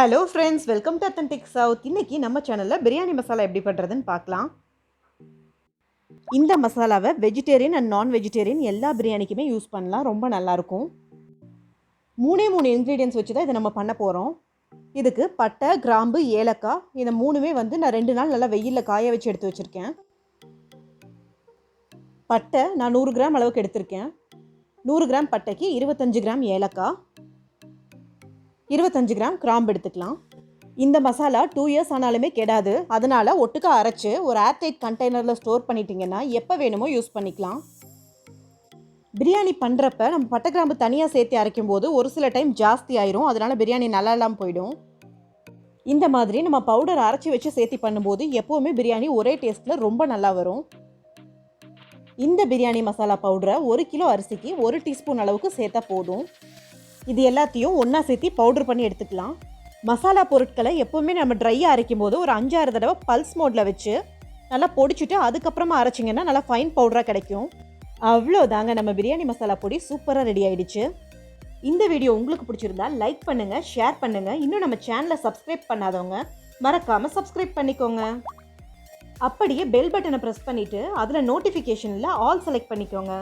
Hello friends, welcome to authentic south. இன்னைக்கு நம்ம சேனலில் பிரியாணி மசாலா எப்படி பண்ணுறதுன்னு பார்க்கலாம். இந்த மசாலாவை வெஜிடேரியன் அண்ட் நான் வெஜிடேரியன் எல்லா பிரியாணிக்குமே யூஸ் பண்ணலாம். ரொம்ப நல்லாயிருக்கும். மூணு இன்க்ரீடியன்ஸ் வச்சு தான் இதை நம்ம பண்ண போகிறோம். இதுக்கு பட்டை, கிராம்பு, ஏலக்காய் இந்த மூணுமே நான் 2 நாள் நல்லா வெயிலில் காய வச்சு எடுத்து வச்சுருக்கேன். பட்டை நான் 100 கிராம் அளவுக்கு எடுத்திருக்கேன். 100 கிராம் பட்டைக்கு 25 கிராம் ஏலக்காய், 25 கிராம் கிராம்பு எடுத்துக்கலாம். இந்த மசாலா 2 இயர்ஸ் ஆனாலுமே கெடாது. அதனால் ஒட்டுக்கா அரைச்சி ஒரு ஏர்டைட் கண்டெய்னரில் ஸ்டோர் பண்ணிட்டீங்கன்னா எப்போ வேணுமோ யூஸ் பண்ணிக்கலாம். பிரியாணி பண்ணுறப்ப நம்ம பட்டை கிராம்பு தனியாக சேர்த்து அரைக்கும் போது ஒரு சில டைம் ஜாஸ்தி ஆயிரும். அதனால் பிரியாணி நல்லா இல்லாமல் போயிடும். இந்த மாதிரி நம்ம பவுடர் அரைச்சி வச்சு சேர்த்து பண்ணும்போது எப்போவுமே பிரியாணி ஒரே டேஸ்ட்டில் ரொம்ப நல்லா வரும். இந்த பிரியாணி மசாலா பவுடரை 1 கிலோ அரிசிக்கு 1 டீஸ்பூன் அளவுக்கு சேர்த்தா போதும். இது எல்லாத்தையும் ஒன்றா சேர்த்து பவுடர் பண்ணி எடுத்துக்கலாம். மசாலா பொருட்களை எப்போவுமே நம்ம ட்ரையாக அரைக்கும் போது ஒரு 5-6 தடவை பல்ஸ் மோடில் வச்சு நல்லா பொடிச்சுட்டு அதுக்கப்புறமா அரைச்சிங்கன்னா நல்லா ஃபைன் பவுடராக கிடைக்கும். அவ்வளோதாங்க, நம்ம பிரியாணி மசாலா பொடி சூப்பராக ரெடி ஆகிடுச்சு. இந்த வீடியோ உங்களுக்கு பிடிச்சிருந்தா லைக் பண்ணுங்கள், ஷேர் பண்ணுங்கள். இன்னும் நம்ம சேனலை சப்ஸ்கிரைப் பண்ணாதவங்க மறக்காமல் சப்ஸ்கிரைப் பண்ணிக்கோங்க. அப்படியே பெல் பட்டனை ப்ரெஸ் பண்ணிவிட்டு அதில் நோட்டிஃபிகேஷனில் ஆல் செலக்ட் பண்ணிக்கோங்க.